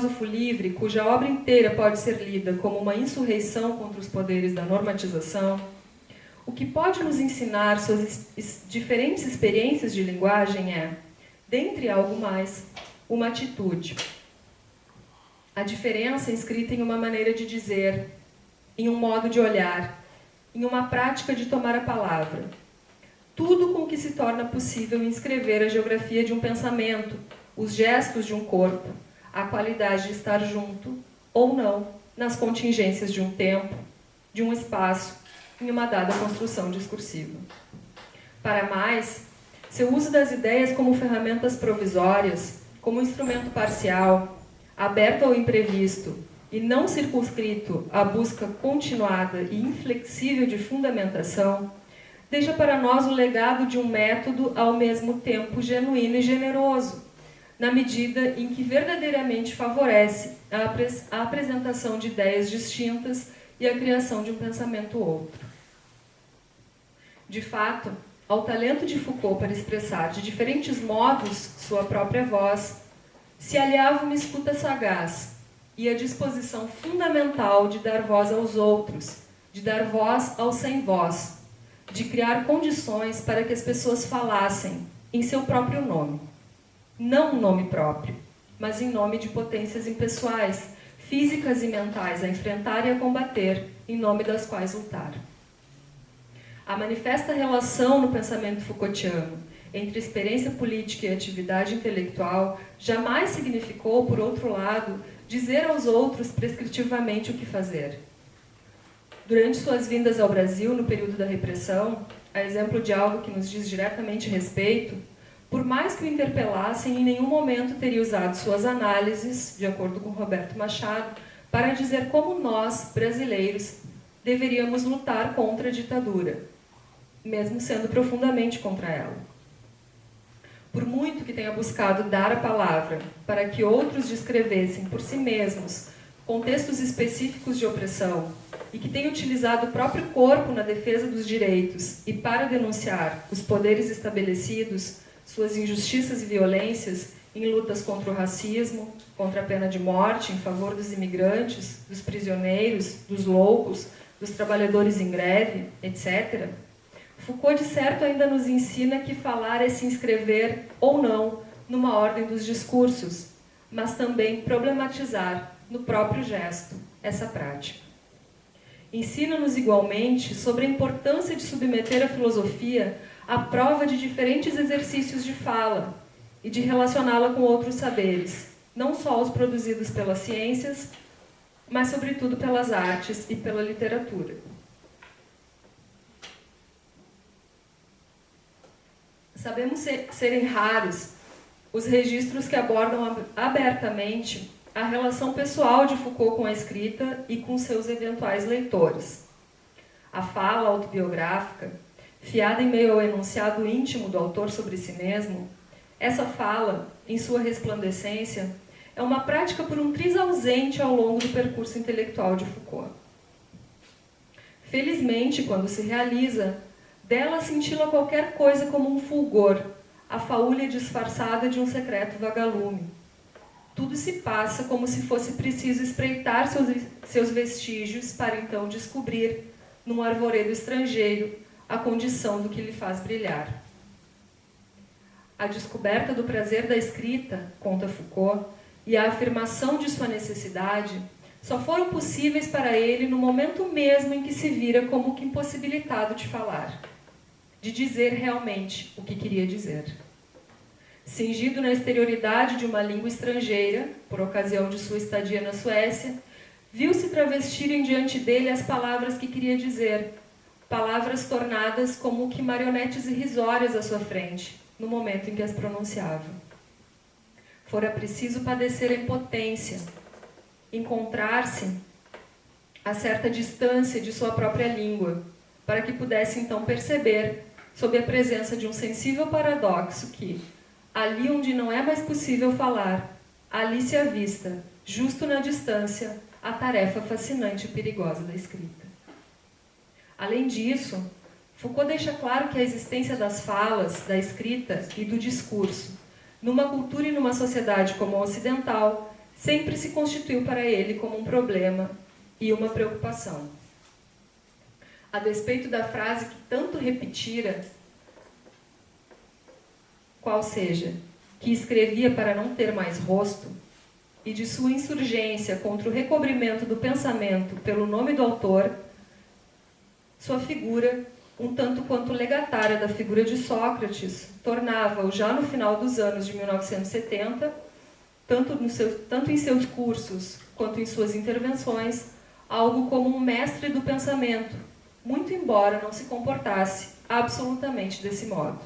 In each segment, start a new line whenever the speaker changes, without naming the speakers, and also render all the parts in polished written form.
filósofo livre, cuja obra inteira pode ser lida como uma insurreição contra os poderes da normatização, o que pode nos ensinar suas diferentes experiências de linguagem é, dentre algo mais, uma atitude. A diferença inscrita em uma maneira de dizer, em um modo de olhar, em uma prática de tomar a palavra. Tudo com que se torna possível inscrever a geografia de um pensamento, os gestos de um corpo, a qualidade de estar junto, ou não, nas contingências de um tempo, de um espaço, em uma dada construção discursiva. Para mais, seu uso das ideias como ferramentas provisórias, como instrumento parcial, aberto ao imprevisto e não circunscrito à busca continuada e inflexível de fundamentação, deixa para nós o legado de um método ao mesmo tempo genuíno e generoso, na medida em que verdadeiramente favorece a apresentação de ideias distintas e a criação de um pensamento outro. De fato, ao talento de Foucault para expressar de diferentes modos sua própria voz, se aliava uma escuta sagaz e a disposição fundamental de dar voz aos outros, de dar voz ao sem voz, de criar condições para que as pessoas falassem em seu próprio nome. Não um nome próprio, mas em nome de potências impessoais, físicas e mentais a enfrentar e a combater, em nome das quais lutar. A manifesta relação no pensamento Foucaultiano entre experiência política e atividade intelectual jamais significou, por outro lado, dizer aos outros prescritivamente o que fazer. Durante suas vindas ao Brasil, no período da repressão, a exemplo de algo que nos diz diretamente respeito, por mais que o interpelassem, em nenhum momento teria usado suas análises, de acordo com Roberto Machado, para dizer como nós, brasileiros, deveríamos lutar contra a ditadura, mesmo sendo profundamente contra ela. Por muito que tenha buscado dar a palavra para que outros descrevessem por si mesmos contextos específicos de opressão e que tenha utilizado o próprio corpo na defesa dos direitos e para denunciar os poderes estabelecidos, suas injustiças e violências em lutas contra o racismo, contra a pena de morte, em favor dos imigrantes, dos prisioneiros, dos loucos, dos trabalhadores em greve, etc., Foucault, de certo, ainda nos ensina que falar é se inscrever, ou não, numa ordem dos discursos, mas também problematizar, no próprio gesto, essa prática. Ensina-nos, igualmente, sobre a importância de submeter a filosofia à prova de diferentes exercícios de fala e de relacioná-la com outros saberes, não só os produzidos pelas ciências, mas, sobretudo, pelas artes e pela literatura. Sabemos serem raros os registros que abordam abertamente a relação pessoal de Foucault com a escrita e com seus eventuais leitores. A fala autobiográfica, fiada em meio ao enunciado íntimo do autor sobre si mesmo, essa fala, em sua resplandecência, é uma prática por um triz ausente ao longo do percurso intelectual de Foucault. Felizmente, quando se realiza, dela cintila qualquer coisa como um fulgor, a faúlha disfarçada de um secreto vagalume. Tudo se passa como se fosse preciso espreitar seus vestígios para então descobrir, num arvoredo estrangeiro, a condição do que lhe faz brilhar. A descoberta do prazer da escrita, conta Foucault, e a afirmação de sua necessidade só foram possíveis para ele no momento mesmo em que se vira como que impossibilitado de falar, de dizer realmente o que queria dizer. Cingido na exterioridade de uma língua estrangeira, por ocasião de sua estadia na Suécia, viu-se travestirem diante dele as palavras que queria dizer, palavras tornadas como que marionetes irrisórias à sua frente, no momento em que as pronunciava. Fora preciso padecer a impotência, encontrar-se a certa distância de sua própria língua, para que pudesse então perceber, sob a presença de um sensível paradoxo, que, ali onde não é mais possível falar, ali se avista, justo na distância, a tarefa fascinante e perigosa da escrita. Além disso, Foucault deixa claro que a existência das falas, da escrita e do discurso, numa cultura e numa sociedade como a ocidental, sempre se constituiu para ele como um problema e uma preocupação. A despeito da frase que tanto repetira, qual seja, que escrevia para não ter mais rosto, e de sua insurgência contra o recobrimento do pensamento pelo nome do autor, sua figura, um tanto quanto legatária da figura de Sócrates, tornava-o já no final dos anos de 1970, tanto em seus cursos quanto em suas intervenções, algo como um mestre do pensamento, muito embora não se comportasse absolutamente desse modo.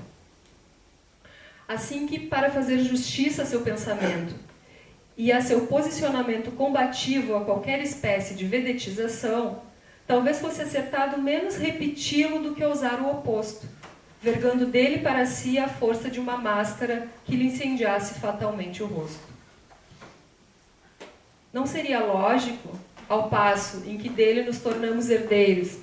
Assim que, para fazer justiça a seu pensamento e a seu posicionamento combativo a qualquer espécie de vedetização, talvez fosse acertado menos repeti-lo do que usar o oposto, vergando dele para si a força de uma máscara que lhe incendiasse fatalmente o rosto. Não seria lógico, ao passo em que dele nos tornamos herdeiros,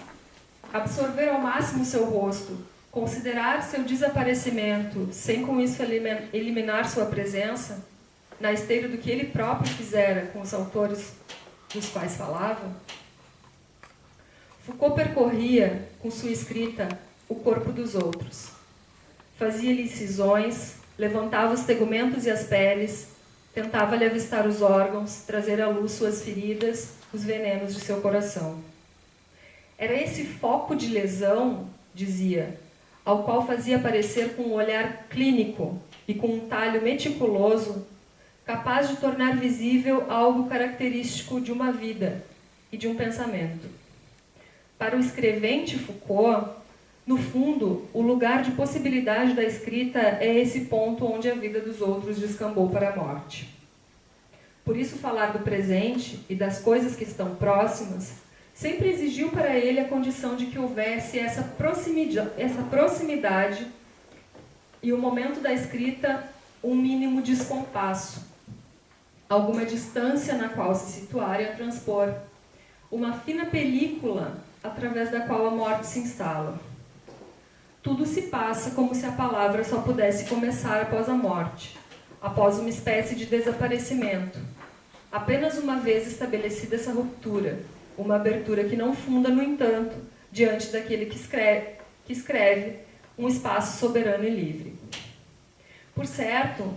absorver ao máximo seu rosto, considerar seu desaparecimento, sem com isso eliminar sua presença, na esteira do que ele próprio fizera com os autores dos quais falava? Foucault percorria, com sua escrita, o corpo dos outros. Fazia-lhe incisões, levantava os tegumentos e as peles, tentava-lhe avistar os órgãos, trazer à luz suas feridas, os venenos de seu coração. Era esse foco de lesão, dizia, ao qual fazia aparecer com um olhar clínico e com um talho meticuloso, capaz de tornar visível algo característico de uma vida e de um pensamento. Para o escrevente Foucault, no fundo, o lugar de possibilidade da escrita é esse ponto onde a vida dos outros descambou para a morte. Por isso, falar do presente e das coisas que estão próximas sempre exigiu para ele a condição de que houvesse essa proximidade e o momento da escrita um mínimo descompasso, alguma distância na qual se situar e a transpor, uma fina película através da qual a morte se instala. Tudo se passa como se a palavra só pudesse começar após a morte, após uma espécie de desaparecimento. Apenas uma vez estabelecida essa ruptura, uma abertura que não funda, no entanto, diante daquele que escreve um espaço soberano e livre. Por certo,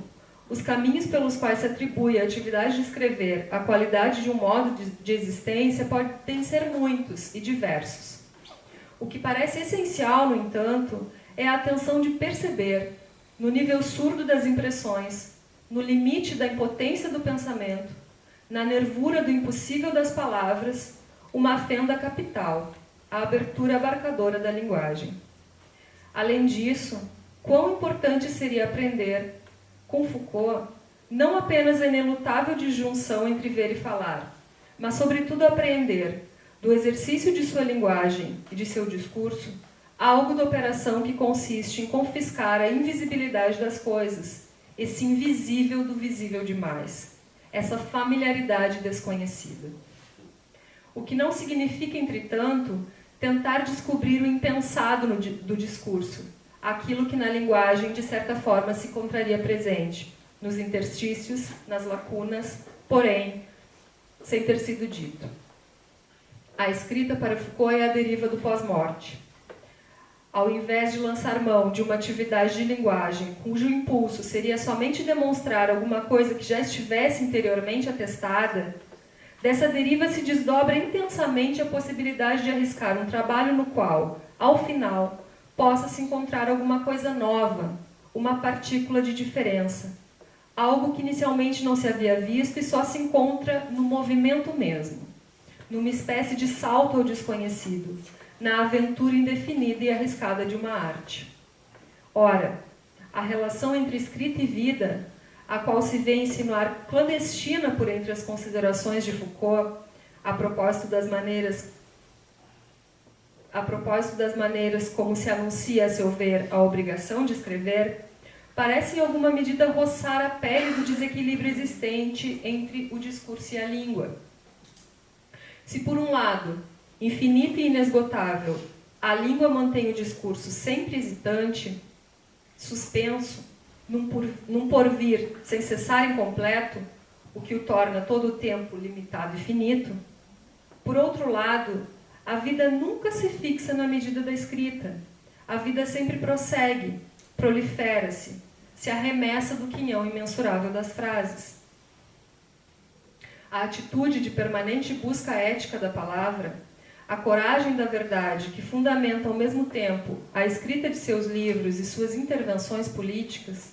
os caminhos pelos quais se atribui a atividade de escrever a qualidade de um modo de existência podem ser muitos e diversos. O que parece essencial, no entanto, é a atenção de perceber, no nível surdo das impressões, no limite da impotência do pensamento, na nervura do impossível das palavras, uma fenda capital, a abertura abarcadora da linguagem. Além disso, quão importante seria aprender, com Foucault, não apenas a inelutável disjunção entre ver e falar, mas, sobretudo, apreender, do exercício de sua linguagem e de seu discurso, algo da operação que consiste em confiscar a invisibilidade das coisas, esse invisível do visível demais, essa familiaridade desconhecida. O que não significa, entretanto, tentar descobrir o impensado do discurso, aquilo que na linguagem, de certa forma, se encontraria presente, nos interstícios, nas lacunas, porém, sem ter sido dito. A escrita para Foucault é a deriva do pós-morte. Ao invés de lançar mão de uma atividade de linguagem cujo impulso seria somente demonstrar alguma coisa que já estivesse interiormente atestada, dessa deriva se desdobra intensamente a possibilidade de arriscar um trabalho no qual, ao final, possa se encontrar alguma coisa nova, uma partícula de diferença, algo que inicialmente não se havia visto e só se encontra no movimento mesmo, numa espécie de salto ao desconhecido, na aventura indefinida e arriscada de uma arte. Ora, a relação entre escrita e vida, a qual se vê insinuar clandestina por entre as considerações de Foucault, a propósito das maneiras como se anuncia, a seu ver, a obrigação de escrever, parece em alguma medida roçar a pele do desequilíbrio existente entre o discurso e a língua. Se, por um lado, infinita e inesgotável, a língua mantém o discurso sempre hesitante, suspenso, num porvir sem cessar incompleto, o que o torna todo o tempo limitado e finito, por outro lado, a vida nunca se fixa na medida da escrita. A vida sempre prossegue, prolifera-se, se arremessa do quinhão imensurável das frases. A atitude de permanente busca ética da palavra, a coragem da verdade que fundamenta ao mesmo tempo a escrita de seus livros e suas intervenções políticas,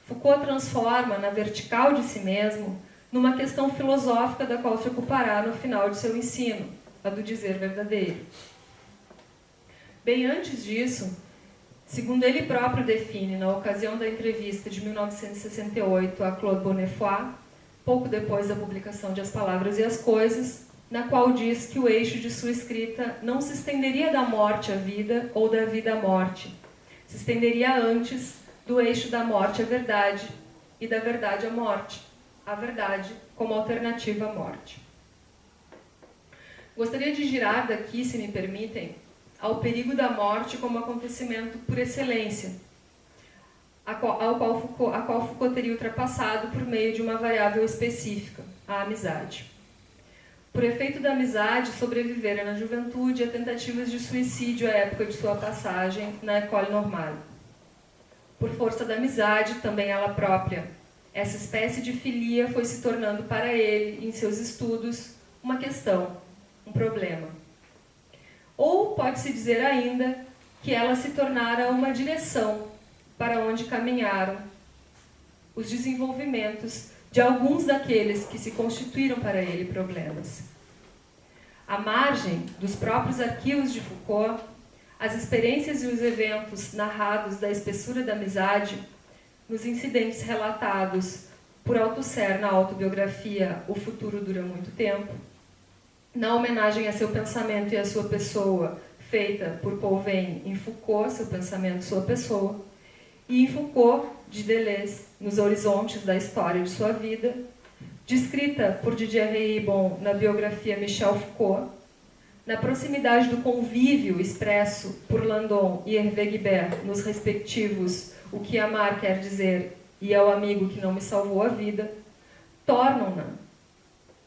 Foucault transforma na vertical de si mesmo numa questão filosófica da qual se ocupará no final de seu ensino, a do dizer verdadeiro. Bem antes disso, segundo ele próprio define na ocasião da entrevista de 1968 a Claude Bonnefoy, pouco depois da publicação de As Palavras e as Coisas, na qual diz que o eixo de sua escrita não se estenderia da morte à vida ou da vida à morte, se estenderia antes do eixo da morte à verdade e da verdade à morte, a verdade como alternativa à morte. Gostaria de girar daqui, se me permitem, ao perigo da morte como acontecimento por excelência, a qual Foucault teria ultrapassado por meio de uma variável específica, a amizade. Por efeito da amizade, sobrevivera na juventude a tentativas de suicídio à época de sua passagem na École Normale. Por força da amizade, também ela própria, essa espécie de filia foi se tornando para ele, em seus estudos, uma questão, um problema. Ou pode-se dizer ainda que ela se tornara uma direção para onde caminharam os desenvolvimentos de alguns daqueles que se constituíram para ele problemas. À margem dos próprios arquivos de Foucault, as experiências e os eventos narrados da espessura da amizade, nos incidentes relatados por Althusser na autobiografia O Futuro Dura Muito Tempo, na homenagem a seu pensamento e a sua pessoa, feita por Paul Veyne em Foucault, Seu Pensamento, Sua Pessoa, e em Foucault, de Deleuze, Nos Horizontes da História de Sua Vida, descrita por Didier Ribon na biografia Michel Foucault, na proximidade do convívio expresso por Landon e Hervé Guibert nos respectivos O que Amar Quer Dizer e Ao Amigo que Não Me Salvou a Vida, tornam-na,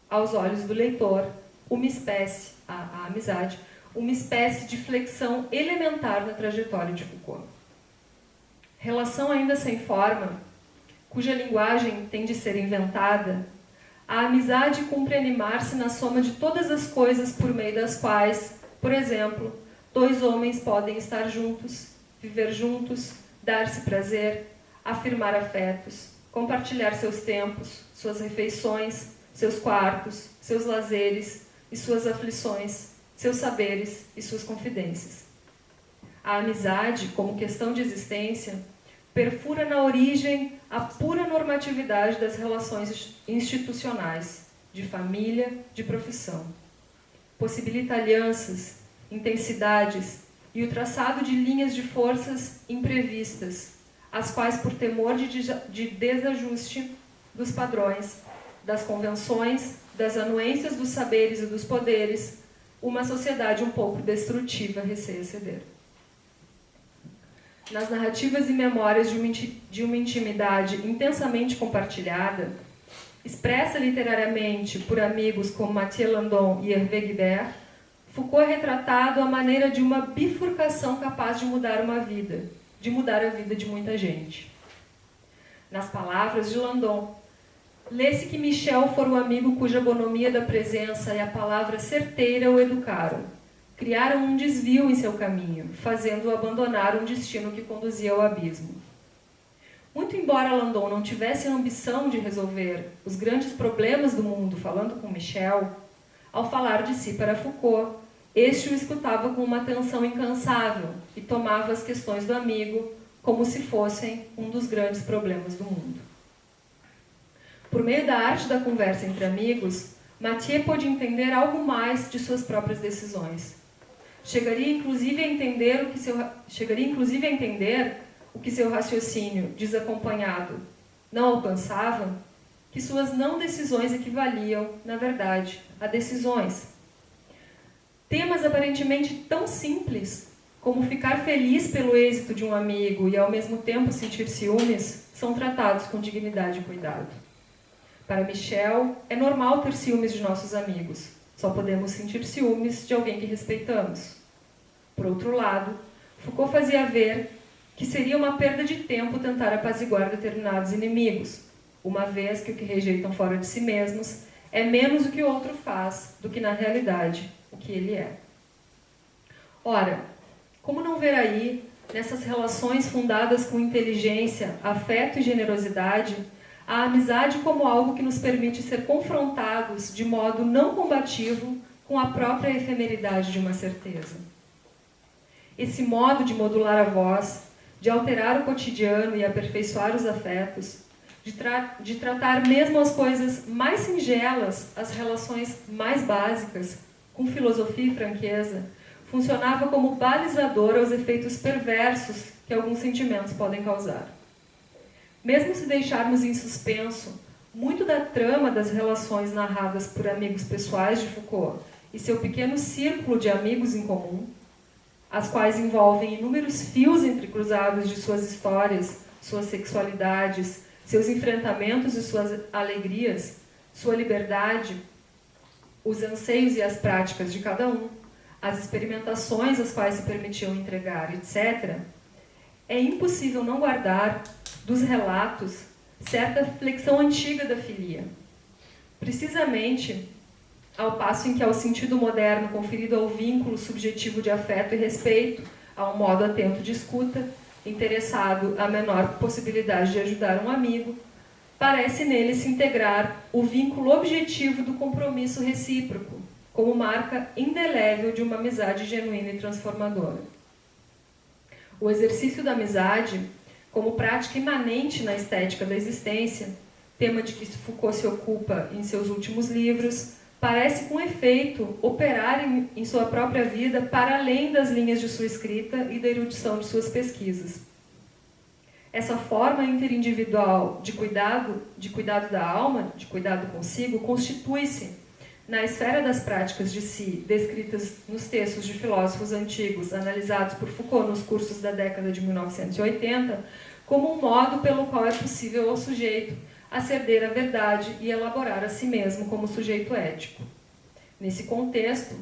aos olhos do leitor, uma espécie, a amizade, uma espécie de flexão elementar na trajetória de Foucault. Relação ainda sem forma, cuja linguagem tem de ser inventada, a amizade cumpre animar-se na soma de todas as coisas por meio das quais, por exemplo, dois homens podem estar juntos, viver juntos, dar-se prazer, afirmar afetos, compartilhar seus tempos, suas refeições, seus quartos, seus lazeres e suas aflições, seus saberes e suas confidências. A amizade, como questão de existência, perfura na origem a pura normatividade das relações institucionais, de família, de profissão. Possibilita alianças, intensidades e o traçado de linhas de forças imprevistas, as quais, por temor de desajuste dos padrões, das convenções, das anuências dos saberes e dos poderes, uma sociedade um pouco destrutiva receia ceder. Nas narrativas e memórias de uma intimidade intensamente compartilhada, expressa literariamente por amigos como Mathieu Landon e Hervé Guibert, Foucault é retratado à maneira de uma bifurcação capaz de mudar uma vida, de mudar a vida de muita gente. Nas palavras de Landon, lê-se que Michel fora o amigo cuja bonomia da presença e a palavra certeira o educaram. Criaram um desvio em seu caminho, fazendo-o abandonar um destino que conduzia ao abismo. Muito embora Landon não tivesse a ambição de resolver os grandes problemas do mundo falando com Michel, ao falar de si para Foucault, este o escutava com uma atenção incansável e tomava as questões do amigo como se fossem um dos grandes problemas do mundo. Por meio da arte da conversa entre amigos, Mathieu pôde entender algo mais de suas próprias decisões. Chegaria inclusive a entender o que seu raciocínio desacompanhado não alcançava, que suas não decisões equivaliam, na verdade, a decisões. Temas aparentemente tão simples como ficar feliz pelo êxito de um amigo e ao mesmo tempo sentir ciúmes são tratados com dignidade e cuidado. Para Michel, é normal ter ciúmes de nossos amigos. Só podemos sentir ciúmes de alguém que respeitamos. Por outro lado, Foucault fazia ver que seria uma perda de tempo tentar apaziguar determinados inimigos, uma vez que o que rejeitam fora de si mesmos é menos o que o outro faz do que, na realidade, o que ele é. Ora, como não ver aí, nessas relações fundadas com inteligência, afeto e generosidade, a amizade como algo que nos permite ser confrontados de modo não combativo com a própria efemeridade de uma certeza. Esse modo de modular a voz, de alterar o cotidiano e aperfeiçoar os afetos, de tratar mesmo as coisas mais singelas, as relações mais básicas, com filosofia e franqueza, funcionava como balizador aos efeitos perversos que alguns sentimentos podem causar. Mesmo se deixarmos em suspenso muito da trama das relações narradas por amigos pessoais de Foucault e seu pequeno círculo de amigos em comum, as quais envolvem inúmeros fios entrecruzados de suas histórias, suas sexualidades, seus enfrentamentos e suas alegrias, sua liberdade, os anseios e as práticas de cada um, as experimentações às quais se permitiam entregar, etc., é impossível não guardar dos relatos certa flexão antiga da filia. Precisamente ao passo em que, ao sentido moderno conferido ao vínculo subjetivo de afeto e respeito, a um modo atento de escuta, interessado à menor possibilidade de ajudar um amigo, parece nele se integrar o vínculo objetivo do compromisso recíproco, como marca indelével de uma amizade genuína e transformadora. O exercício da amizade, como prática imanente na estética da existência, tema de que Foucault se ocupa em seus últimos livros, parece com efeito operar em sua própria vida para além das linhas de sua escrita e da erudição de suas pesquisas. Essa forma interindividual de cuidado da alma, de cuidado consigo, constitui-se, na esfera das práticas de si, descritas nos textos de filósofos antigos, analisados por Foucault nos cursos da década de 1980, como um modo pelo qual é possível ao sujeito ascender a verdade e elaborar a si mesmo como sujeito ético. Nesse contexto,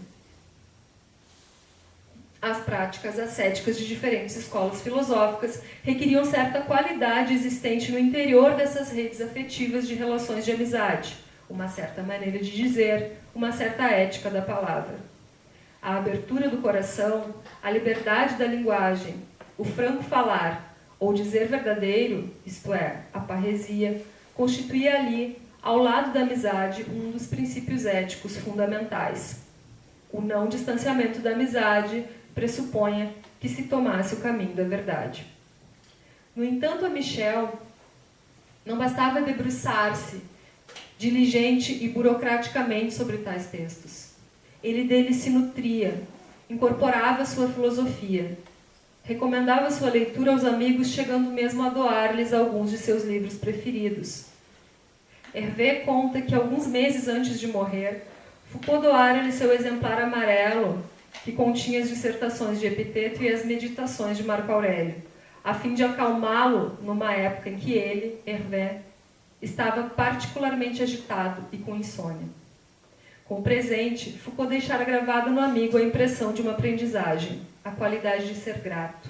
as práticas ascéticas de diferentes escolas filosóficas requeriam certa qualidade existente no interior dessas redes afetivas de relações de amizade, uma certa maneira de dizer, uma certa ética da palavra. A abertura do coração, a liberdade da linguagem, o franco falar, ou dizer verdadeiro, isto é, a parresia, constituía ali, ao lado da amizade, um dos princípios éticos fundamentais. O não distanciamento da amizade pressuponha que se tomasse o caminho da verdade. No entanto, a Michel não bastava debruçar-se diligente e burocraticamente sobre tais textos. Ele deles se nutria, incorporava sua filosofia, recomendava sua leitura aos amigos, chegando mesmo a doar-lhes alguns de seus livros preferidos. Hervé conta que alguns meses antes de morrer, Foucault doara-lhe seu exemplar amarelo, que continha as dissertações de Epiteto e as meditações de Marco Aurélio, a fim de acalmá-lo numa época em que ele, Hervé, estava particularmente agitado e com insônia. Com o presente, Foucault deixara gravada no amigo a impressão de uma aprendizagem, a qualidade de ser grato.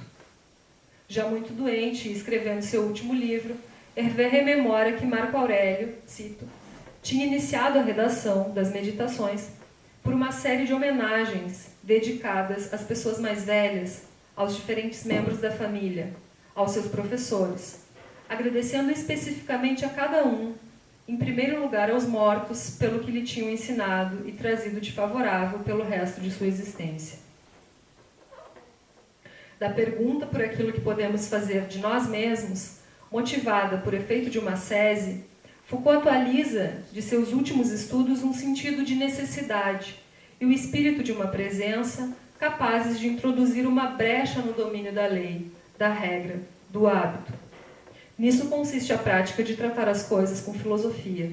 Já muito doente e escrevendo seu último livro, Hervé rememora que Marco Aurélio, cito, tinha iniciado a redação das Meditações por uma série de homenagens dedicadas às pessoas mais velhas, aos diferentes membros da família, aos seus professores, agradecendo especificamente a cada um, em primeiro lugar aos mortos, pelo que lhe tinham ensinado e trazido de favorável pelo resto de sua existência. Da pergunta por aquilo que podemos fazer de nós mesmos, motivada por efeito de uma ascese, Foucault atualiza de seus últimos estudos um sentido de necessidade e o espírito de uma presença capazes de introduzir uma brecha no domínio da lei, da regra, do hábito. Nisso consiste a prática de tratar as coisas com filosofia,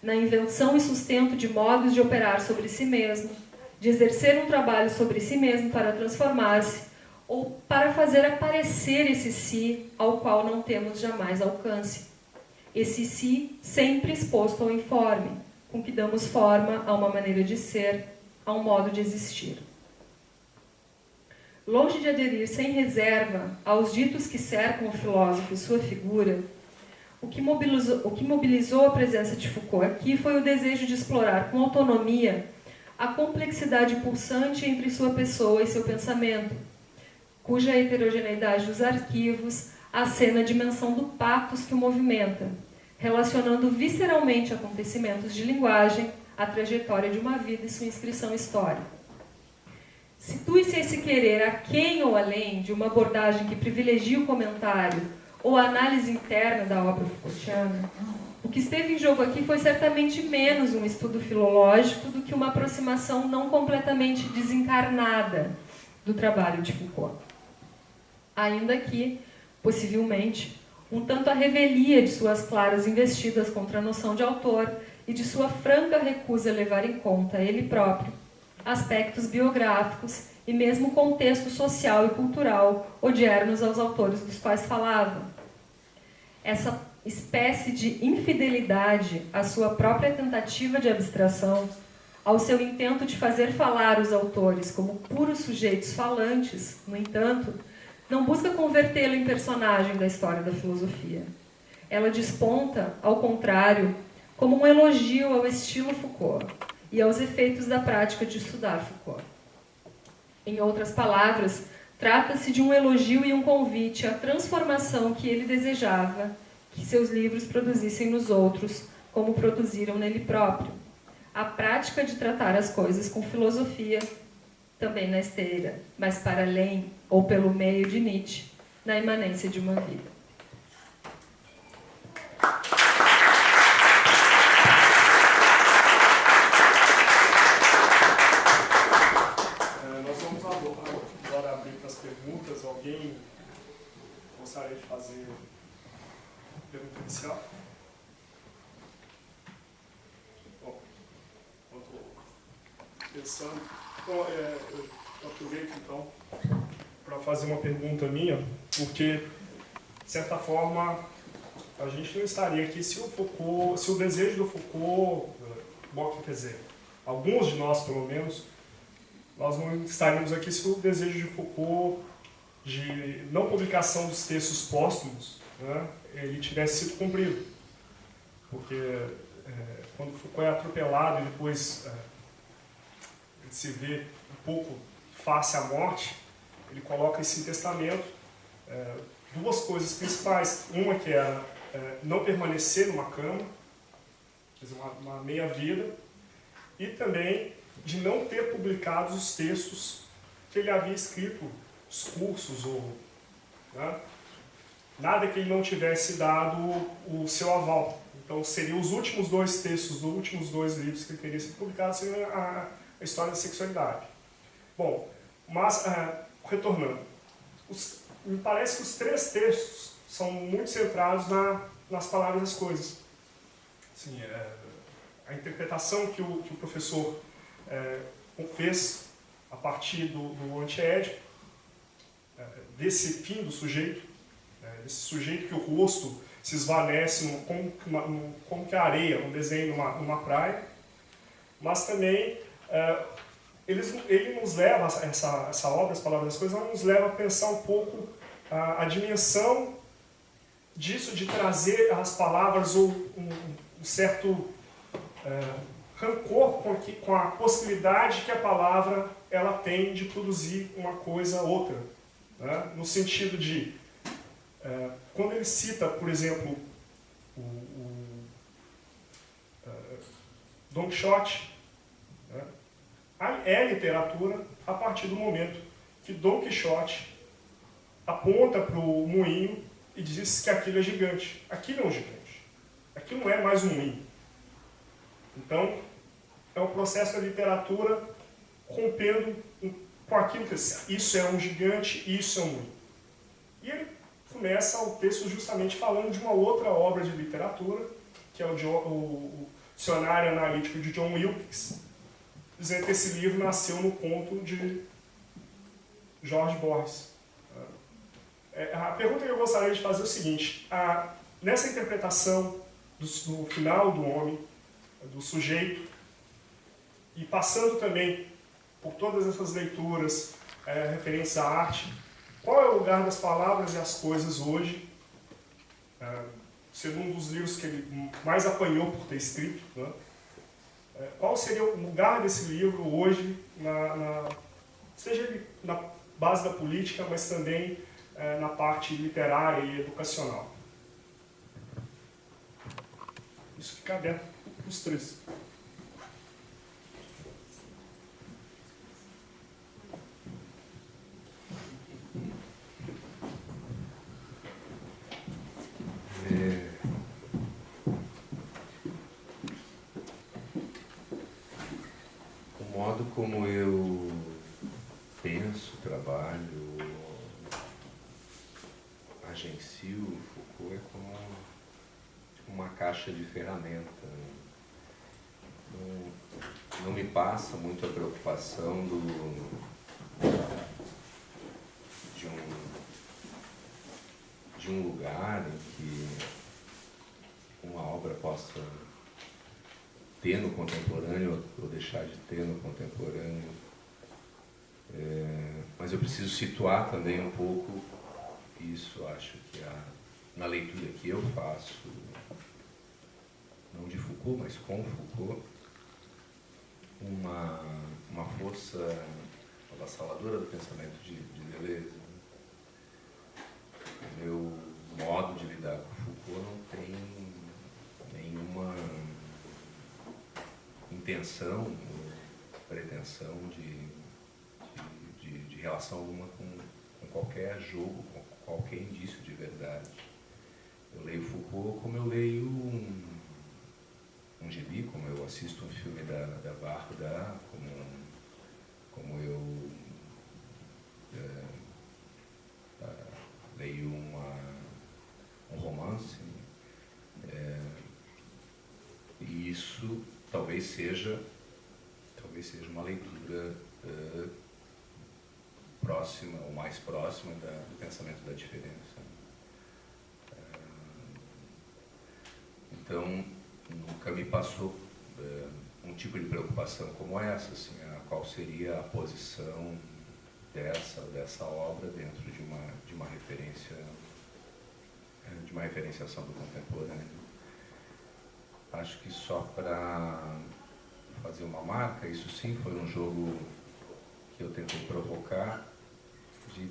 na invenção e sustento de modos de operar sobre si mesmo, de exercer um trabalho sobre si mesmo para transformar-se, ou para fazer aparecer esse si ao qual não temos jamais alcance. esse si sempre exposto ao informe, com que damos forma a uma maneira de ser, a um modo de existir. Longe de aderir sem reserva aos ditos que cercam o filósofo e sua figura, o que mobilizou a presença de Foucault aqui foi o desejo de explorar com autonomia a complexidade pulsante entre sua pessoa e seu pensamento, cuja heterogeneidade dos arquivos acena a dimensão do patos que o movimenta, relacionando visceralmente acontecimentos de linguagem à trajetória de uma vida e sua inscrição histórica. Situe-se esse querer aquém ou além de uma abordagem que privilegia o comentário ou a análise interna da obra Foucaultiana, o que esteve em jogo aqui foi certamente menos um estudo filológico do que uma aproximação não completamente desencarnada do trabalho de Foucault. Ainda que, possivelmente, um tanto a revelia de suas claras investidas contra a noção de autor e de sua franca recusa a levar em conta, ele próprio, aspectos biográficos e mesmo contexto social e cultural odiernos aos autores dos quais falava. Essa espécie de infidelidade à sua própria tentativa de abstração, ao seu intento de fazer falar os autores como puros sujeitos falantes, no entanto, não busca convertê-lo em personagem da história da filosofia. Ela desponta, ao contrário, como um elogio ao estilo Foucault e aos efeitos da prática de estudar Foucault. Em outras palavras, trata-se de um elogio e um convite à transformação que ele desejava que seus livros produzissem nos outros, como produziram nele próprio. A prática de tratar as coisas com filosofia, também na esteira, mas para além ou pelo meio de Nietzsche, na imanência de uma vida.
Nós vamos agora abrir para as perguntas. Alguém gostaria de fazer pergunta inicial? Bom, eu estou pensando. Bom, eu aproveito então para fazer uma pergunta minha, porque, de certa forma, a gente não estaria aqui se o desejo do Foucault, bom, quer dizer, alguns de nós, pelo menos, nós não estaríamos aqui se o desejo de Foucault de não publicação dos textos póstumos, né, ele tivesse sido cumprido. Porque quando Foucault é atropelado e depois ele se vê um pouco face à morte, ele coloca esse testamento duas coisas principais. Uma que era não permanecer numa cama, quer dizer, uma meia-vida, e também de não ter publicado os textos que ele havia escrito, os cursos, ou né, nada que ele não tivesse dado o seu aval. Então, seriam os últimos dois textos, dos últimos dois livros que ele teria sido publicado, seria a história da sexualidade. Bom, mas, retornando, me parece que os três textos são muito centrados nas palavras das coisas. Assim, a interpretação que o professor fez a partir do antiédipo, desse fim do sujeito, desse sujeito que o rosto se esvanece como que a areia, um desenho numa praia, mas também ele nos leva, essa obra, as palavras das coisas, ela nos leva a pensar um pouco a dimensão disso, de trazer as palavras um certo rancor com a possibilidade que a palavra ela tem de produzir uma coisa outra, né? No sentido de, quando ele cita, por exemplo, Don Quixote, né? É literatura a partir do momento que Don Quixote aponta para o moinho e diz que aquilo é gigante. Aquilo é um gigante. Aquilo não é mais um moinho. Então, é um processo da literatura rompendo com aquilo que isso é um gigante, isso é um moinho. E ele começa o texto justamente falando de uma outra obra de literatura, que é o Dicionário Analítico de John Wilkes, dizendo que esse livro nasceu no conto de Jorge Borges. A pergunta que eu gostaria de fazer é o seguinte: nessa interpretação do final do homem, do sujeito, e passando também por todas essas leituras referentes à arte, qual é o lugar das palavras e as coisas hoje, sendo um dos livros que ele mais apanhou por ter escrito, né? Qual seria o lugar desse livro hoje, seja ele na base da política, mas também na parte literária e educacional? Isso fica aberto para os três.
O modo como eu penso, trabalho, agencio Foucault é como uma caixa de ferramenta. Não me passa muito a preocupação de um lugar em que uma obra possa ter no contemporâneo ou deixar de ter no contemporâneo. Mas eu preciso situar também um pouco isso, acho que na leitura que eu faço, não de Foucault, mas com Foucault, uma força avassaladora do pensamento de Deleuze. O meu modo de lidar com Foucault não tem nenhuma intenção ou pretensão de relação alguma com qualquer jogo, com qualquer indício de verdade. Eu leio Foucault como eu leio um gibi, como eu assisto um filme da Varda, como eu leio um romance. E isso talvez seja uma leitura próxima, ou mais próxima do pensamento da diferença. Então, nunca me passou um tipo de preocupação como essa, assim, qual seria a posição dessa obra dentro de uma referenciação do contemporâneo. Acho que só para fazer uma marca, isso sim foi um jogo que eu tentei provocar, de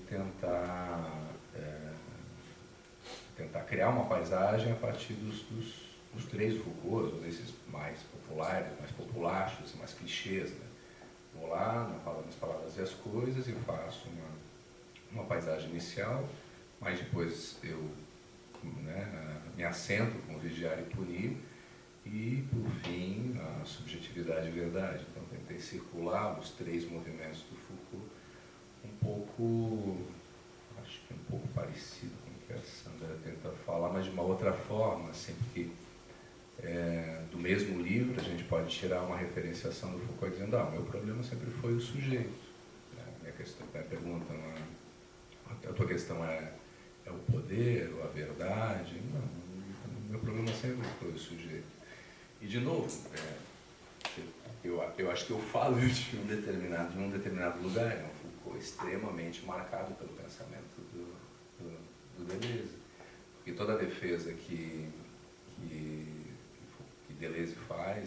tentar criar uma paisagem a partir dos três Foucaults, ou desses mais populares, mais populachos, mais clichês, né? Vou lá, nas palavras e as coisas, e faço uma paisagem inicial, mas depois eu me assento com vigiar e punir, e, por fim, a subjetividade e verdade. Então, tentei circular os três movimentos do Foucault acho que um pouco parecido com o que a Sandra tenta falar, mas de uma outra forma, assim, porque do mesmo livro a gente pode tirar uma referenciação do Foucault dizendo, meu problema sempre foi o sujeito. Minha pergunta, a tua questão é o poder, ou a verdade? Não, meu problema sempre foi o sujeito. E, de novo, eu acho que eu falo de um determinado lugar, é um Foucault extremamente marcado pelo pensamento do Deleuze. Porque toda a defesa que Deleuze faz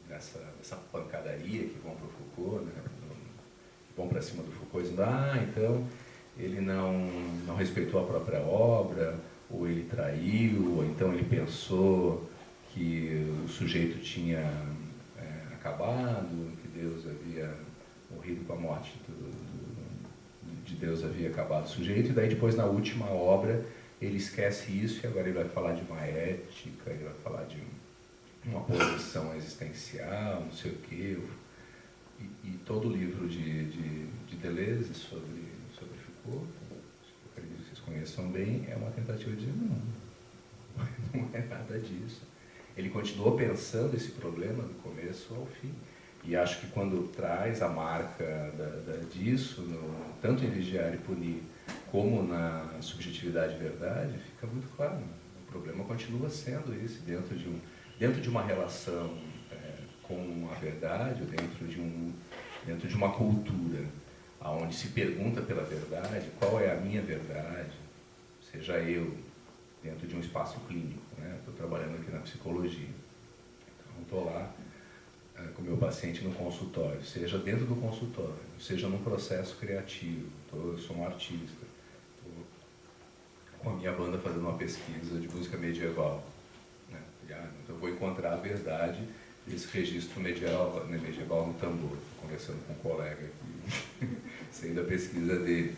dessa pancadaria que vão para o Foucault, né, vão para cima do Foucault, dizendo, então ele não respeitou a própria obra, ou ele traiu, ou então ele pensou que o sujeito tinha acabado, que Deus havia morrido com a morte de Deus, havia acabado o sujeito, e daí depois na última obra ele esquece isso e agora ele vai falar de uma ética, ele vai falar de uma posição existencial, não sei o quê. E todo o livro de Deleuze sobre Foucault, eu acredito que vocês conheçam bem, é uma tentativa de dizer, não é nada disso. Ele continuou pensando esse problema do começo ao fim. E acho que quando traz a marca disso, tanto em Vigiar e Punir, como na subjetividade e verdade, fica muito claro. O problema continua sendo esse, dentro de uma relação com a verdade, ou dentro de uma cultura onde se pergunta pela verdade, qual é a minha verdade, seja eu, dentro de um espaço clínico, né? Estou trabalhando aqui na psicologia, então estou lá com o meu paciente no consultório, seja dentro do consultório, seja num processo criativo, eu sou um artista, estou com a minha banda fazendo uma pesquisa de música medieval, né? Então eu vou encontrar a verdade desse registro medieval, né, medieval no tambor. Estou conversando com um colega aqui, sei da pesquisa dele.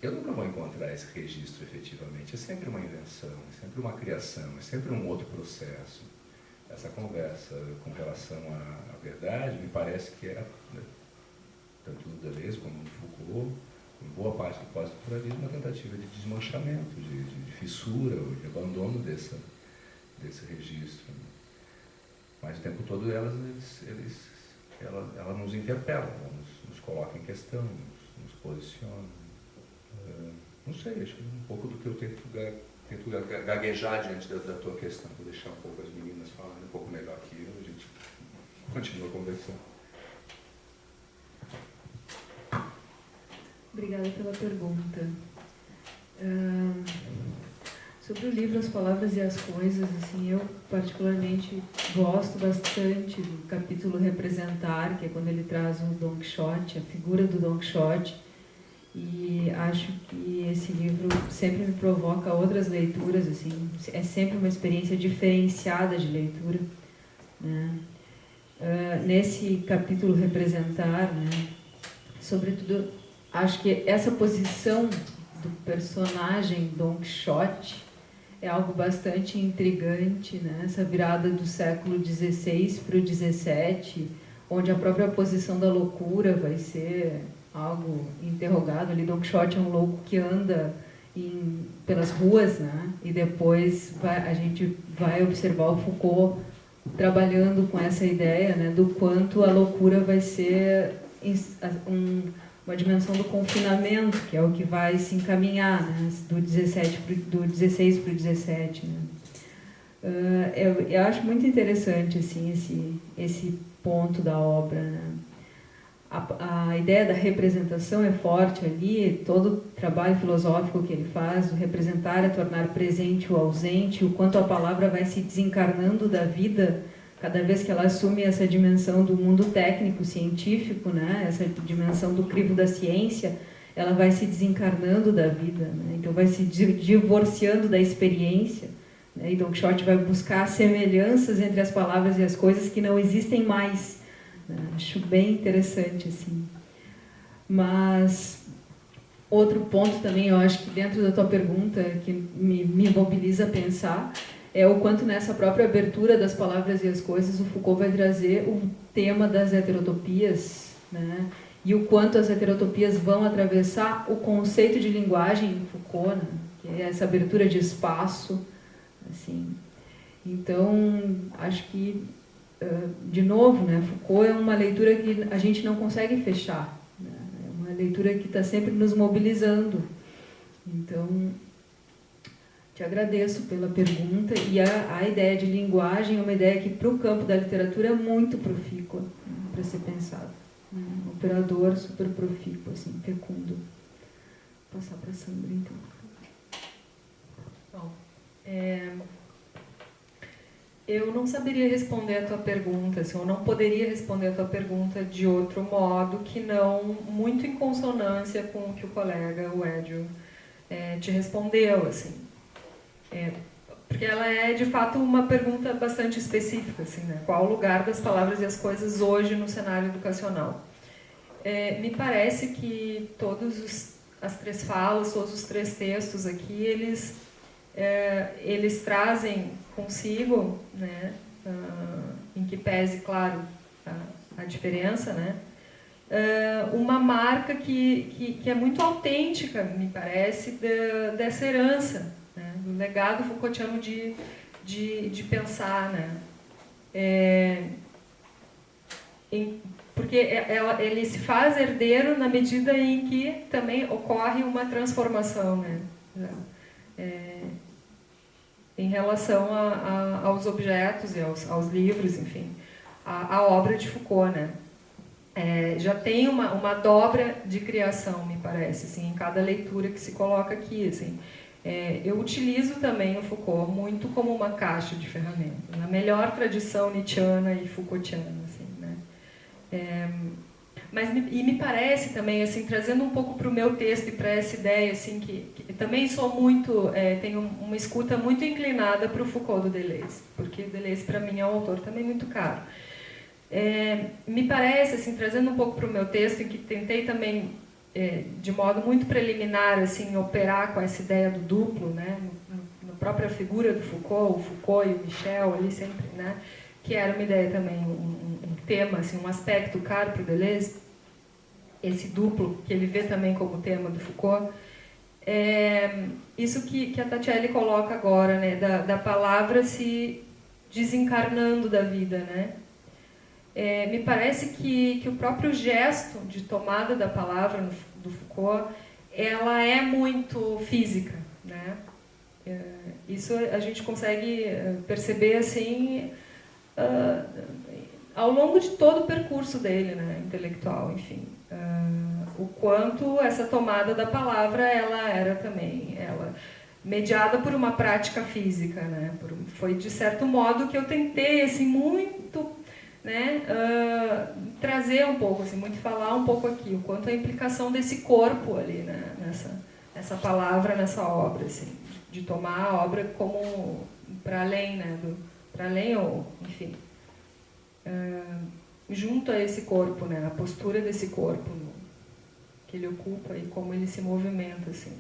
Eu nunca vou encontrar esse registro efetivamente, é sempre uma invenção, é sempre uma criação, é sempre um outro processo. Essa conversa com relação à verdade me parece que era, né, tanto do Deleuze como do Foucault, em boa parte do pós-estruturalismo, uma tentativa de desmanchamento, de fissura, de abandono desse registro. Mas o tempo todo ela nos interpela, ela nos coloca em questão, nos posiciona. Não sei, acho que um pouco do que eu tento gaguejar diante da tua questão, vou deixar um pouco as meninas falarem um pouco melhor que eu, a gente continua conversando.
Obrigada pela pergunta. Sobre o livro As Palavras e as Coisas, assim, eu particularmente gosto bastante do capítulo Representar, que é quando ele traz o Don Quixote, a figura do Don Quixote, e acho que esse livro sempre me provoca outras leituras, assim, é sempre uma experiência diferenciada de leitura, né? Nesse capítulo Representar, né, sobretudo, acho que essa posição do personagem Don Quixote é algo bastante intrigante, né? Essa virada do século XVI para o XVII, onde a própria posição da loucura vai ser algo interrogado. Ali Don Quixote é um louco que anda pelas ruas, né? E depois a gente vai observar o Foucault trabalhando com essa ideia, né, do quanto a loucura vai ser uma dimensão do confinamento, que é o que vai se encaminhar, né, do 16 para o 17. Né. Eu acho muito interessante assim, esse ponto da obra. Né. A ideia da representação é forte ali, todo o trabalho filosófico que ele faz, o representar é tornar presente o ausente, o quanto a palavra vai se desencarnando da vida, cada vez que ela assume essa dimensão do mundo técnico, científico, né? Essa dimensão do crivo da ciência, ela vai se desencarnando da vida, né? Então vai se divorciando da experiência, né? E Don Quixote vai buscar semelhanças entre as palavras e as coisas que não existem mais. Acho bem interessante, assim. Mas outro ponto também, eu acho que dentro da tua pergunta, que me mobiliza a pensar, é o quanto nessa própria abertura das palavras e as coisas o Foucault vai trazer o tema das heterotopias, né? E o quanto as heterotopias vão atravessar o conceito de linguagem em Foucault, né? Que é essa abertura de espaço, assim. Então, acho que de novo, né, Foucault é uma leitura que a gente não consegue fechar, né? É uma leitura que está sempre nos mobilizando. Então, te agradeço pela pergunta, e a ideia de linguagem é uma ideia que para o campo da literatura é muito profícua, né, para ser pensado. Um operador super profícuo, assim, fecundo. Vou passar para a Sandra, então.
Bom, eu não saberia responder a tua pergunta, assim, eu não poderia responder a tua pergunta de outro modo que não muito em consonância com o que o colega, o Edio, te respondeu, assim. Porque ela é, de fato, uma pergunta bastante específica, assim, né? Qual o lugar das palavras e as coisas hoje no cenário educacional? Me parece que as três falas, todos os três textos aqui, eles trazem consigo, né, em que pese, claro, a diferença, né, uma marca que é muito autêntica, me parece, dessa herança, né, do legado Foucaultiano de pensar, né, porque ele se faz herdeiro na medida em que também ocorre uma transformação, né. em relação aos objetos e aos livros, enfim, a obra de Foucault, né? Já tem uma dobra de criação, me parece, assim, em cada leitura que se coloca aqui, assim. Eu utilizo também o Foucault muito como uma caixa de ferramentas, na melhor tradição nietzschiana e Foucaultiana, assim, né? Mas me parece também, assim, trazendo um pouco para o meu texto e para essa ideia, assim, que também sou muito, tenho uma escuta muito inclinada para o Foucault do Deleuze, porque o Deleuze para mim é um autor também muito caro. Me parece, assim, trazendo um pouco para o meu texto, em que tentei também, de modo muito preliminar, assim, operar com essa ideia do duplo, né, na própria figura do Foucault, o Foucault e o Michel ali sempre, né, que era uma ideia também, um tema, assim, um aspecto caro para o Deleuze, esse duplo que ele vê também como tema do Foucault. Isso que a Tachieli coloca agora, né, da palavra se desencarnando da vida, né? Me parece que o próprio gesto de tomada da palavra do Foucault, ela é muito física, né? Isso a gente consegue perceber assim ao longo de todo o percurso dele, né, intelectual, enfim, o quanto essa tomada da palavra ela era também mediada por uma prática física, né? Foi de certo modo que eu tentei assim muito, né, trazer um pouco, assim, muito falar um pouco aqui, o quanto a implicação desse corpo ali, né, nessa palavra, nessa obra, assim, de tomar a obra como para além, né, para além ou, enfim, junto a esse corpo, né, a postura desse corpo que ele ocupa e como ele se movimenta, assim.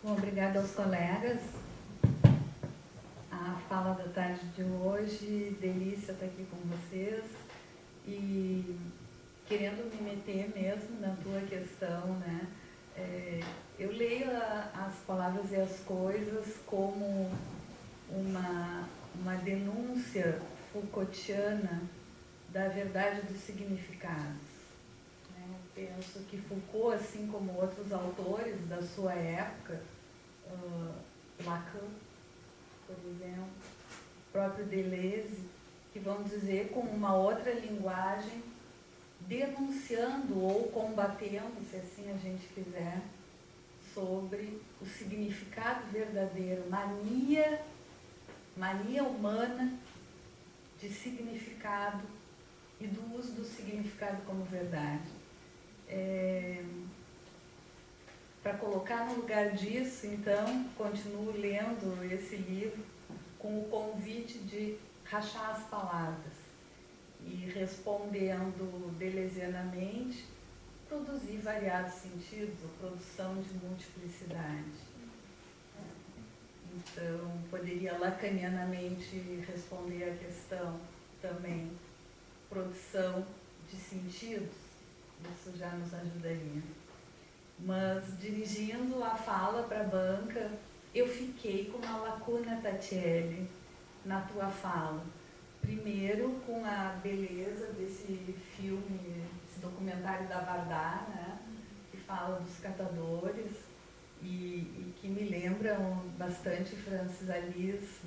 Bom, obrigada aos colegas. A fala da tarde de hoje, delícia estar aqui com vocês e querendo me meter mesmo na tua questão, né? Eu leio as palavras e as coisas como uma denúncia Foucaultiana da verdade dos significados. Eu penso que Foucault, assim como outros autores da sua época, Lacan, por exemplo, o próprio Deleuze, que vão dizer com uma outra linguagem, denunciando ou combatendo, se assim a gente quiser, sobre o significado verdadeiro, mania humana de significado e do uso do significado como verdade. Para colocar no lugar disso, então, continuo lendo esse livro com o convite de rachar as palavras e, respondendo deleuzianamente, produzir variados sentidos, ou produção de multiplicidade. Então, poderia lacanianamente responder à questão também, produção de sentidos, isso já nos ajudaria. Mas, dirigindo a fala para a banca, eu fiquei com uma lacuna, Tachieli, na tua fala. Primeiro, com a beleza desse filme, esse documentário da Vardar, né, que fala dos catadores e que me lembram bastante Francis Alice,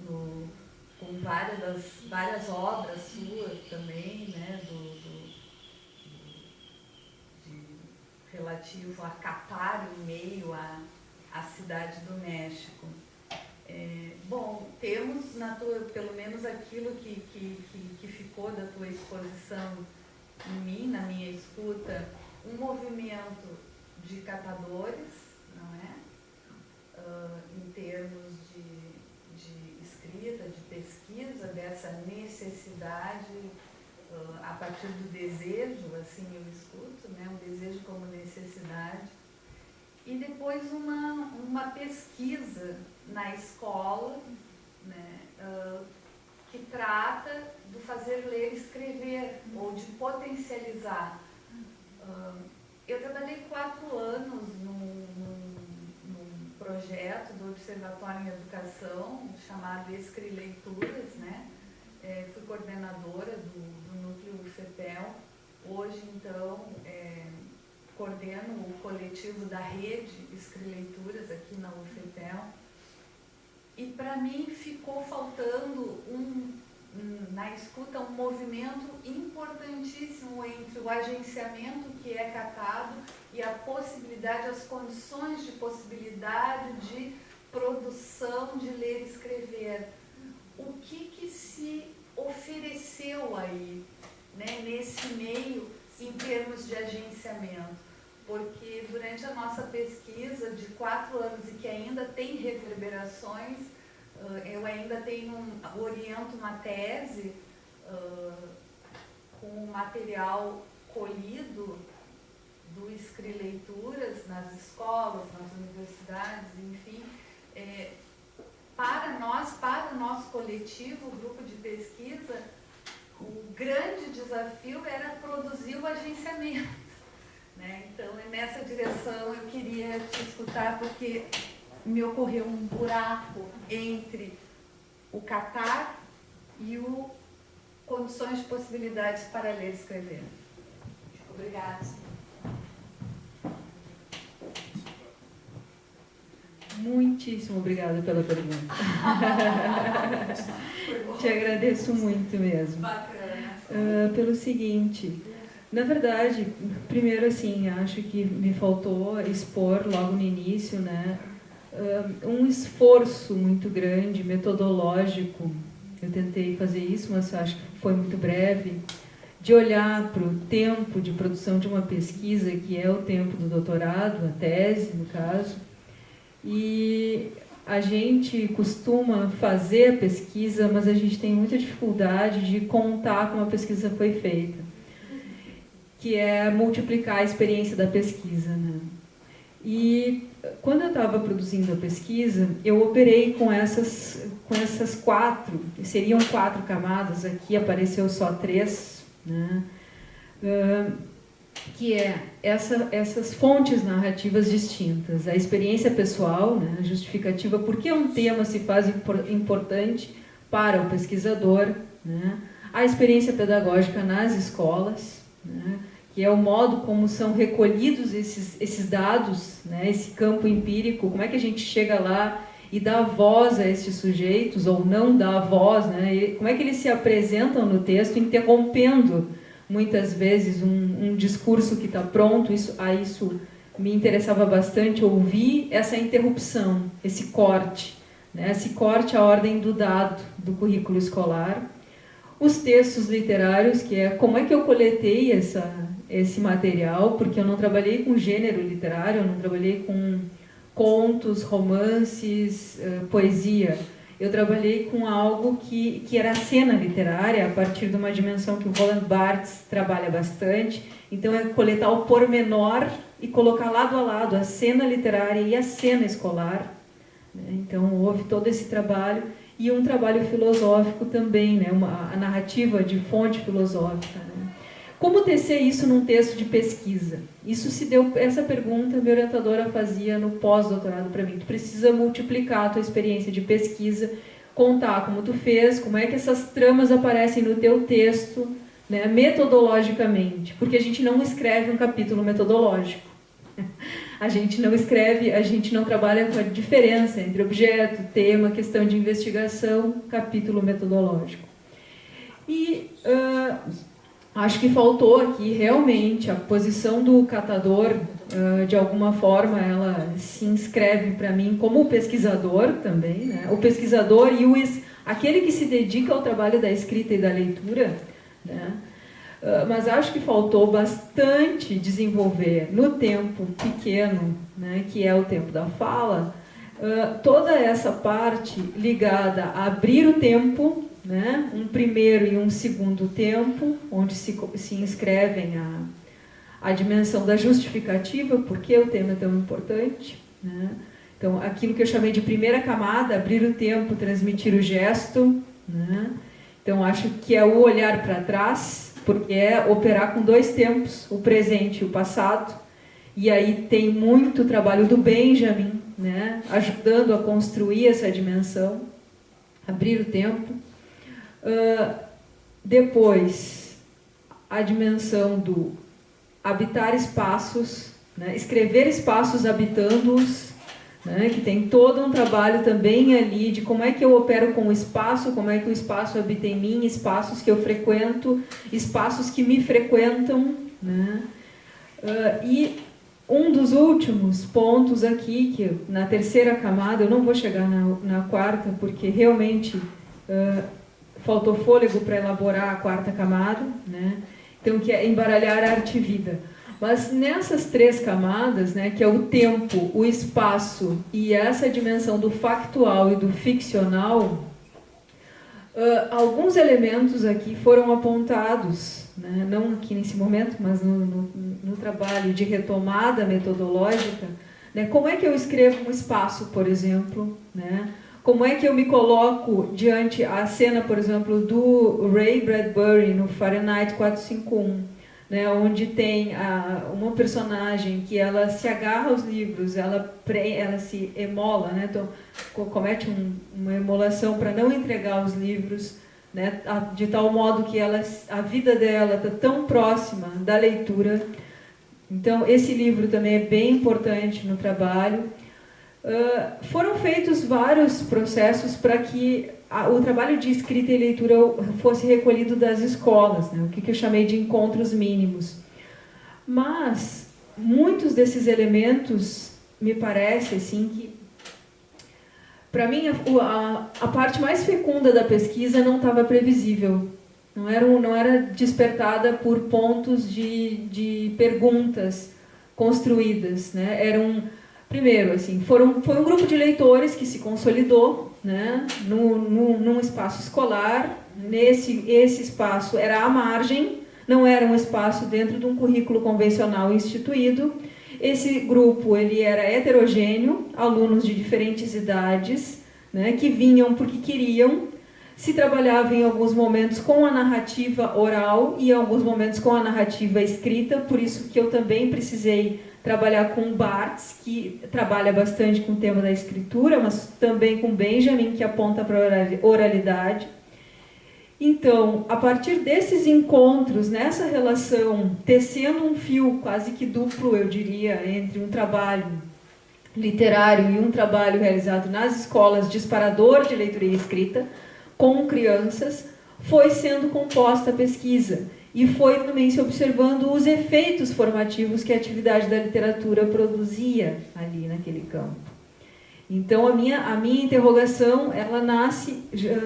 com várias obras suas também, né, relativo a catar em meio à cidade do México. Bom, temos pelo menos aquilo que ficou da tua exposição em mim, na minha escuta, um movimento de catadores, não é? Em termos de escrita, de pesquisa, dessa necessidade, a partir do desejo, assim eu escuto, né? Um desejo como necessidade. E depois uma pesquisa na escola, né, que trata do fazer ler e escrever, ou de potencializar. Eu trabalhei 4 anos num projeto do Observatório em Educação, chamado Escrileituras, né, fui coordenadora do núcleo FEPEL. Hoje, então, coordeno o coletivo da rede Escrileituras aqui na UFEPEL. E para mim ficou faltando na escuta um movimento importantíssimo entre o agenciamento que é catado e a possibilidade, as condições de possibilidade de produção de ler e escrever. O que se ofereceu aí, né, nesse meio em termos de agenciamento? Porque durante a nossa pesquisa de 4 anos e que ainda tem reverberações, eu ainda oriento uma tese com material colhido do Escrileituras nas escolas, nas universidades, enfim. Para o nosso coletivo, o grupo de pesquisa, o grande desafio era produzir o agenciamento. Né? Então, nessa direção eu queria te escutar, porque me ocorreu um buraco entre o catar e o condições de possibilidades para ler e escrever. Obrigada.
Muitíssimo obrigada pela pergunta. Te agradeço muito mesmo.
Bacana.
Pelo seguinte, na verdade, primeiro assim, acho que me faltou expor logo no início, né, um esforço muito grande, metodológico. Eu tentei fazer isso, mas acho que foi muito breve, de olhar para o tempo de produção de uma pesquisa, que é o tempo do doutorado, a tese, no caso. E a gente costuma fazer a pesquisa, mas a gente tem muita dificuldade de contar como a pesquisa foi feita, que é multiplicar a experiência da pesquisa, né? E quando eu estava produzindo a pesquisa, eu operei com essas 4, seriam 4 camadas, aqui apareceu só 3, né? Que é essas fontes narrativas distintas, a experiência pessoal, né, a justificativa, por que um tema se faz importante para o pesquisador, né, a experiência pedagógica nas escolas, né, que é o modo como são recolhidos esses dados, né, esse campo empírico, como é que a gente chega lá e dá voz a esses sujeitos, ou não dá voz, né, como é que eles se apresentam no texto, interrompendo muitas vezes um discurso que está pronto. Isso me interessava bastante, ouvir essa interrupção, esse corte, né? Esse corte à ordem do dado do currículo escolar. Os textos literários, que é como é que eu coletei esse material, porque eu não trabalhei com gênero literário, eu não trabalhei com contos, romances, poesia. Eu trabalhei com algo que era a cena literária, a partir de uma dimensão que o Roland Barthes trabalha bastante. Então, é coletar o pormenor e colocar lado a lado a cena literária e a cena escolar. Então, houve todo esse trabalho. E um trabalho filosófico também, né? A narrativa de fonte filosófica. Né? Como tecer isso num texto de pesquisa? Essa pergunta minha orientadora fazia no pós-doutorado para mim. Tu precisa multiplicar a tua experiência de pesquisa, contar como tu fez, como é que essas tramas aparecem no teu texto, né, metodologicamente, porque a gente não escreve um capítulo metodológico. A gente não trabalha com a diferença entre objeto, tema, questão de investigação, capítulo metodológico. E acho que faltou aqui, realmente, a posição do catador, de alguma forma, ela se inscreve para mim como pesquisador também, né? O pesquisador e aquele que se dedica ao trabalho da escrita e da leitura, né? Mas acho que faltou bastante desenvolver no tempo pequeno, né, que é o tempo da fala, toda essa parte ligada a abrir o tempo, né, um primeiro e um segundo tempo, onde se inscrevem a dimensão da justificativa, por que o tema é tão importante, né? Então, aquilo que eu chamei de primeira camada, abrir o tempo, transmitir o gesto, né? Então, acho que é o olhar para trás, porque é operar com 2 tempos, o presente e o passado. E aí tem muito trabalho do Benjamin, né, ajudando a construir essa dimensão, abrir o tempo. Depois, a dimensão do habitar espaços, né? Escrever espaços habitando-os, né? Que tem todo um trabalho também ali de como é que eu opero com o espaço, como é que o espaço habita em mim, espaços que eu frequento, espaços que me frequentam, né? E um dos últimos pontos aqui, que na terceira camada, eu não vou chegar na quarta, porque realmente faltou fôlego para elaborar a quarta camada, né? Então, que é embaralhar a arte e vida. Mas nessas 3 camadas, né, que é o tempo, o espaço e essa dimensão do factual e do ficcional, alguns elementos aqui foram apontados, né, não aqui nesse momento, mas no trabalho de retomada metodológica, né, como é que eu escrevo um espaço, por exemplo, né, como é que eu me coloco diante a cena, por exemplo, do Ray Bradbury no Fahrenheit 451, né, onde tem uma personagem que ela se agarra aos livros, ela se emola, né, então, comete uma emolação para não entregar os livros, né, de tal modo que a vida dela está tão próxima da leitura. Então, esse livro também é bem importante no trabalho. Foram feitos vários processos para que o trabalho de escrita e leitura fosse recolhido das escolas, né? O que eu chamei de encontros mínimos. Mas muitos desses elementos, me parece assim, que para mim a parte mais fecunda da pesquisa não estava previsível. Não era despertada por pontos de perguntas construídas, né? Primeiro, assim, foi um grupo de leitores que se consolidou, né, num espaço escolar. Esse espaço era à margem, não era um espaço dentro de um currículo convencional instituído. Esse grupo ele era heterogêneo, alunos de diferentes idades, né, que vinham porque queriam. Se trabalhava em alguns momentos com a narrativa oral e em alguns momentos com a narrativa escrita, por isso que eu também precisei trabalhar com Barthes, que trabalha bastante com o tema da escritura, mas também com Benjamin, que aponta para a oralidade. Então, a partir desses encontros, nessa relação, tecendo um fio quase que duplo, eu diria, entre um trabalho literário e um trabalho realizado nas escolas, disparador de leitura e escrita, com crianças, foi sendo composta a pesquisa. E foi também se observando os efeitos formativos que a atividade da literatura produzia ali naquele campo. Então, a minha interrogação, ela nasce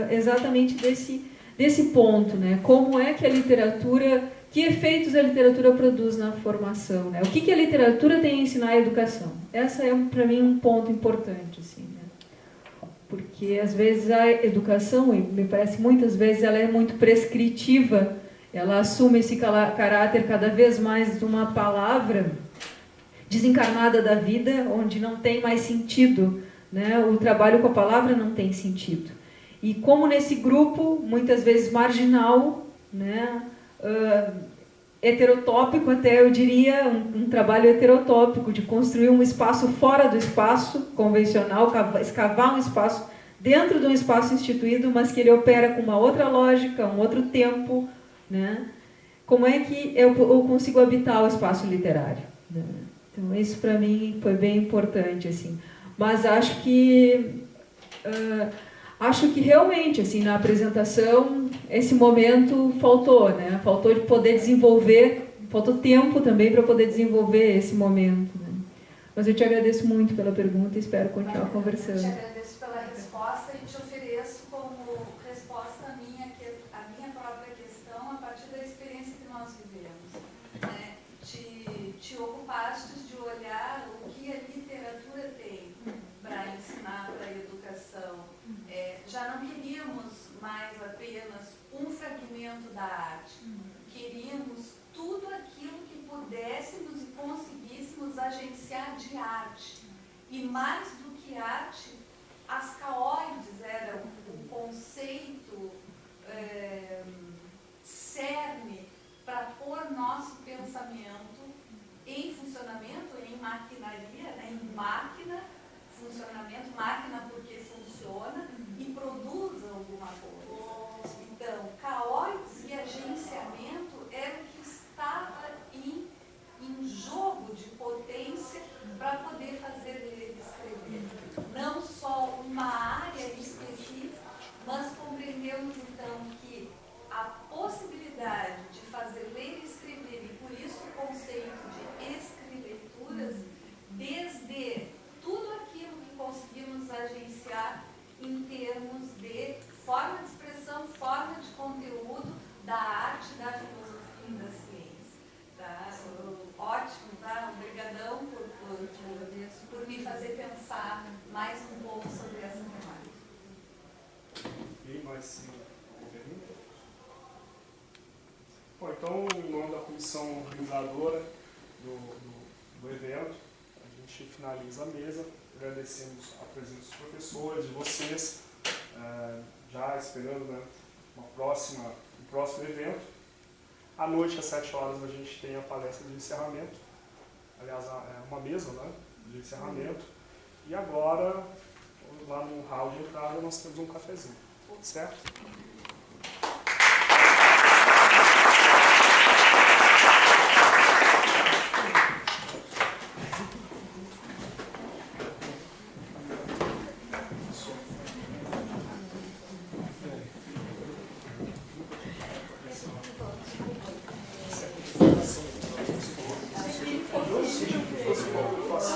exatamente desse ponto, né? Como é que a literatura, que efeitos a literatura produz na formação, né? O que a literatura tem a ensinar à educação? Essa é, para mim, um ponto importante, assim, né? Porque, às vezes, a educação, e me parece muitas vezes, ela é muito prescritiva. Ela assume esse caráter cada vez mais de uma palavra desencarnada da vida, onde não tem mais sentido, né? O trabalho com a palavra não tem sentido. E como nesse grupo, muitas vezes marginal, né? Heterotópico até, eu diria, um trabalho heterotópico, de construir um espaço fora do espaço convencional, escavar um espaço dentro de um espaço instituído, mas que ele opera com uma outra lógica, um outro tempo, né? Como é que eu consigo habitar o espaço literário, né? Então, isso para mim foi bem importante, assim. Mas acho que realmente, assim, na apresentação, esse momento faltou, né? Faltou de poder desenvolver, faltou tempo também para poder desenvolver esse momento, né? Mas eu te agradeço muito pela pergunta e espero continuar conversando.
Eu te agradeço pela resposta e te ofereço como resposta a minha própria questão a partir da experiência que nós vivemos, né? Te ocupaste de olhar o que a literatura tem para ensinar para a educação. Já não queríamos mais apenas um fragmento da arte, queríamos tudo aquilo que pudéssemos e conseguíssemos agenciar de arte. E mais do que arte, as caóides eram o conceito cerne para pôr nosso pensamento em funcionamento, em maquinaria, né? Em máquina, funcionamento, máquina porque funciona e produz alguma coisa. Então,
mais uma pergunta? Bom, então, em nome da comissão organizadora do evento, a gente finaliza a mesa, agradecemos a presença dos professores, de vocês, já esperando, né, um próximo evento. À noite, às 7 horas, a gente tem a palestra de encerramento, aliás, é uma mesa, né, de encerramento, e agora, lá no hall de entrada, nós temos um cafezinho, certo?
Seus caras.